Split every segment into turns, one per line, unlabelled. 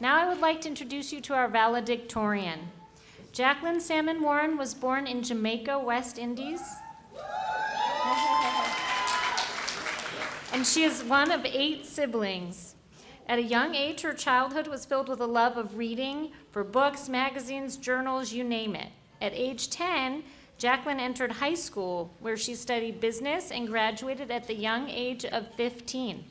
Now I would like to introduce you to our valedictorian. Jacqueline Salmon Warren was born in Jamaica, West Indies. And she is one of 8 siblings. At a young age, her childhood was filled with a love of reading for books, magazines, journals, you name it. At age 10, Jacqueline entered high school, where she studied business and graduated at the young age of 15.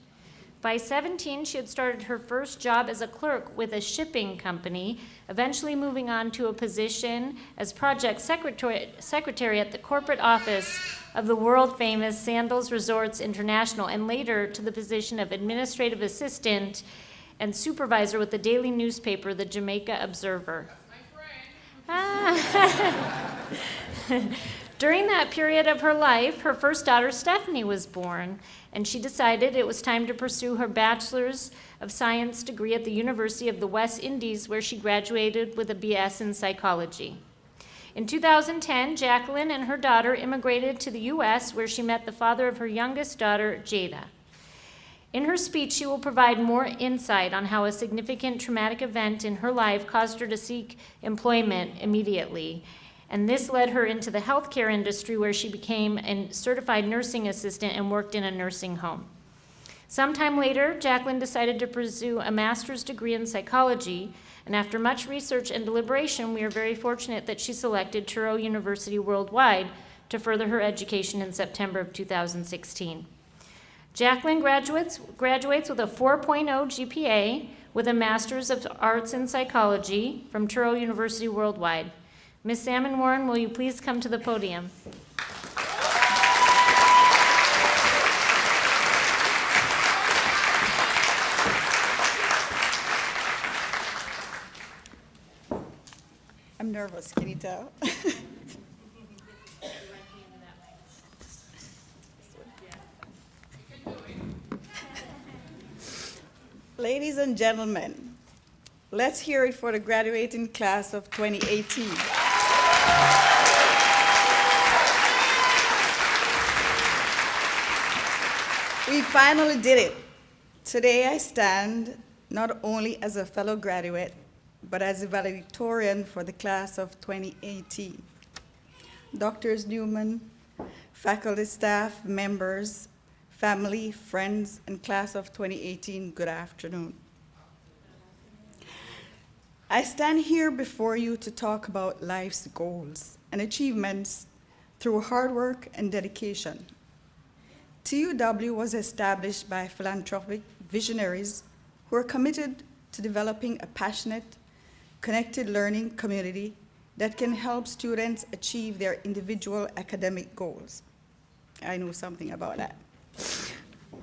By 17, she had started her first job as a clerk with a shipping company, eventually moving on to a position as project secretary at the corporate office of the world-famous Sandals Resorts International, and later to the position of administrative assistant and supervisor with the daily newspaper, the Jamaica Observer. During that period of her life, her first daughter, Stephanie, was born, and she decided it was time to pursue her Bachelor's of Science degree at the University of the West Indies, where she graduated with a BS in psychology. In 2010, Jacqueline and her daughter immigrated to the U.S., where she met the father of her youngest daughter, Jada. In her speech, she will provide more insight on how a significant traumatic event in her life caused her to seek employment immediately. And this led her into the healthcare industry, where she became a certified nursing assistant and worked in a nursing home. Sometime later, Jacqueline decided to pursue a master's degree in psychology, and after much research and deliberation, we are very fortunate that she selected Touro University Worldwide to further her education in September of 2016. Jacqueline graduates with a 4.0 GPA with a Master's of Arts in Psychology from Touro University Worldwide. Ms. Salmon Warren, will you please come to the podium?
I'm nervous, can you tell? Ladies and gentlemen, let's hear it for the graduating class of 2018. We finally did it. Today I stand not only as a fellow graduate, but as a valedictorian for the class of 2018. Drs. Newman, faculty, staff, members, family, friends, and class of 2018, good afternoon. I stand here before you to talk about life's goals and achievements through hard work and dedication. TUW was established by philanthropic visionaries who are committed to developing a passionate, connected learning community that can help students achieve their individual academic goals. I know something about that.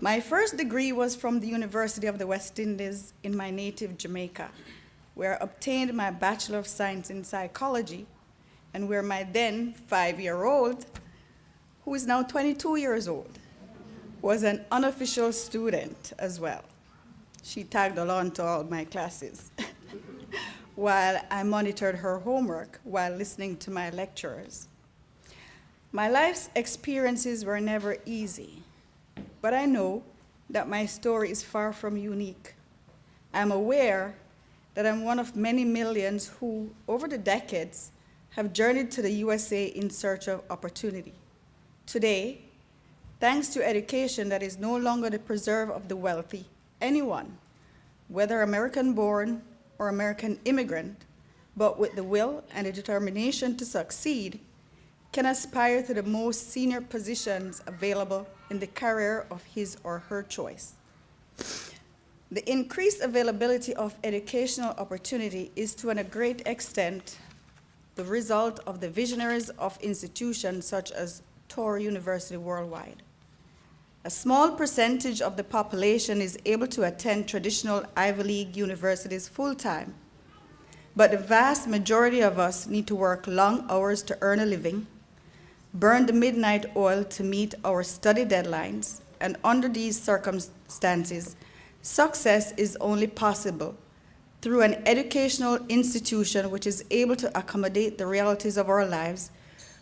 My first degree was from the University of the West Indies in my native Jamaica, where I obtained my Bachelor of Science in Psychology, and where my then 5-year-old, who is now 22 years old, was an unofficial student as well. She tagged along to all my classes while I monitored her homework while listening to my lecturers. My life's experiences were never easy, but I know that my story is far from unique. I'm aware that I'm one of many millions who, over the decades, have journeyed to the USA in search of opportunity. Today, thanks to education that is no longer the preserve of the wealthy, anyone, whether American-born or American immigrant, but with the will and the determination to succeed, can aspire to the most senior positions available in the career of his or her choice. The increased availability of educational opportunity is to a great extent the result of the visionaries of institutions such as Touro University Worldwide. A small percentage of the population is able to attend traditional Ivy League universities full-time, but the vast majority of us need to work long hours to earn a living, burn the midnight oil to meet our study deadlines, and under these circumstances, success is only possible through an educational institution which is able to accommodate the realities of our lives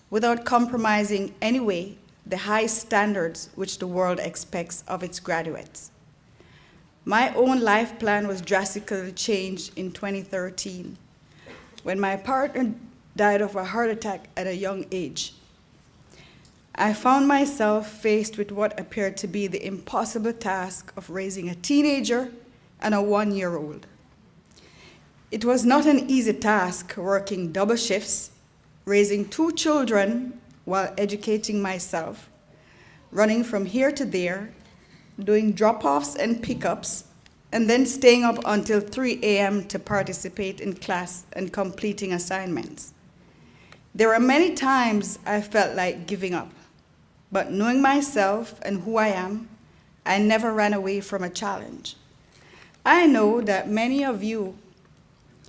without compromising any way the high standards which the world expects of its graduates. My own life plan was drastically changed in 2013 when my partner died of a heart attack at a young age. I found myself faced with what appeared to be the impossible task of raising a teenager and a 1-year-old. It was not an easy task working double shifts, raising 2 children while educating myself, running from here to there, doing drop-offs and pickups, and then staying up until 3 a.m. to participate in class and completing assignments. There were many times I felt like giving up, but knowing myself and who I am, I never ran away from a challenge. I know that many of you,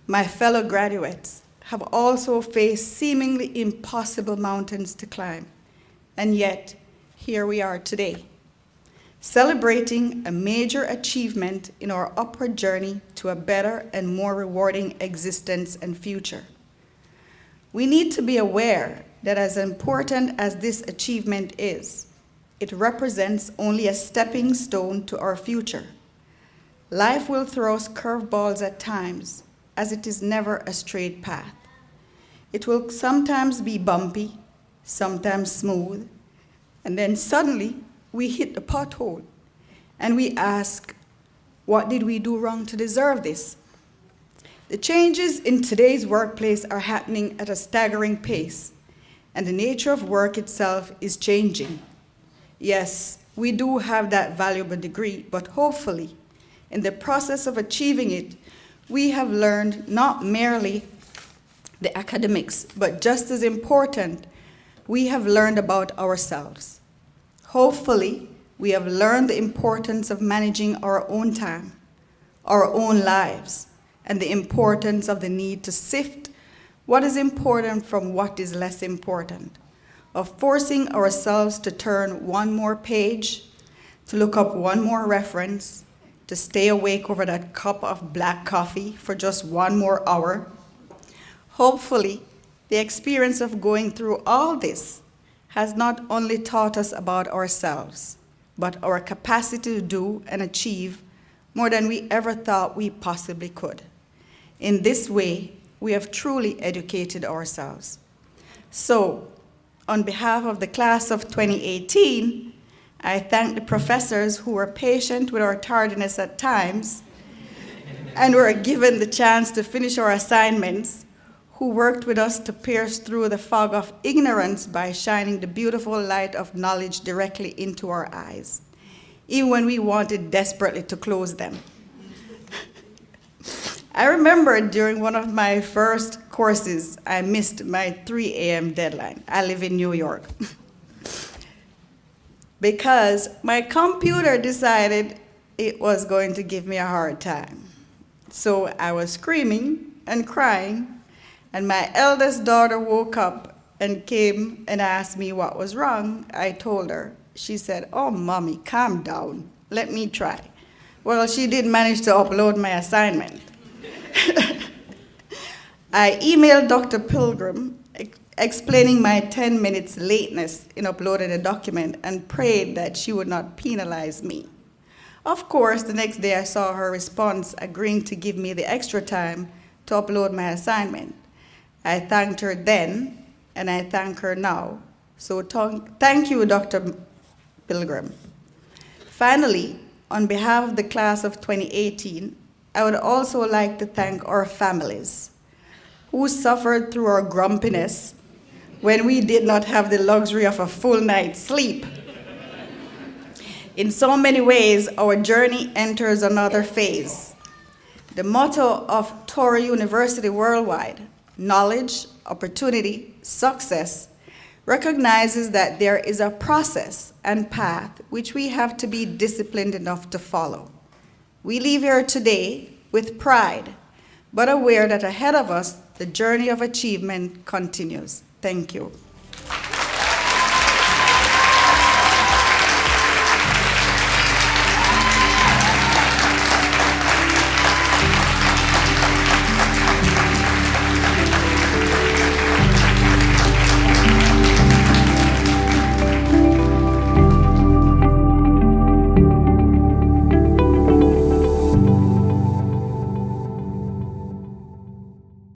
my fellow graduates, have also faced seemingly impossible mountains to climb, and yet here we are today, celebrating a major achievement in our upward journey to a better and more rewarding existence and future. We need to be aware that as important as this achievement is, it represents only a stepping stone to our future. Life will throw us curveballs at times, as it is never a straight path. It will sometimes be bumpy, sometimes smooth, and then suddenly we hit the pothole and we ask, what did we do wrong to deserve this? The changes in today's workplace are happening at a staggering pace, and the nature of work itself is changing. Yes, we do have that valuable degree, but hopefully, in the process of achieving it, we have learned not merely the academics, but just as important, we have learned about ourselves. Hopefully, we have learned the importance of managing our own time, our own lives, and the importance of the need to sift what is important from what is less important, of forcing ourselves to turn one more page, to look up one more reference, to stay awake over that cup of black coffee for just 1 more hour. Hopefully, the experience of going through all this has not only taught us about ourselves, but our capacity to do and achieve more than we ever thought we possibly could. In this way, we have truly educated ourselves. So, on behalf of the class of 2018, I thank the professors who were patient with our tardiness at times and were given the chance to finish our assignments, who worked with us to pierce through the fog of ignorance by shining the beautiful light of knowledge directly into our eyes, even when we wanted desperately to close them. I remember during one of my first courses, I missed my 3 a.m. deadline. I live in New York. Because my computer decided it was going to give me a hard time. So I was screaming and crying, and my eldest daughter woke up and came and asked me what was wrong. I told her. She said, "Oh, Mommy, calm down. Let me try." Well, she did manage to upload my assignment. I emailed Dr. Pilgrim explaining my 10 minutes lateness in uploading a document and prayed that she would not penalize me. Of course, the next day I saw her response agreeing to give me the extra time to upload my assignment. I thanked her then, and I thank her now. So thank you, Dr. Pilgrim. Finally, on behalf of the class of 2018, I would also like to thank our families who suffered through our grumpiness when we did not have the luxury of a full night's sleep. In so many ways, our journey enters another phase. The motto of Touro University Worldwide, knowledge, opportunity, success, recognizes that there is a process and path which we have to be disciplined enough to follow. We leave here today with pride, but aware that ahead of us, the journey of achievement continues. Thank you.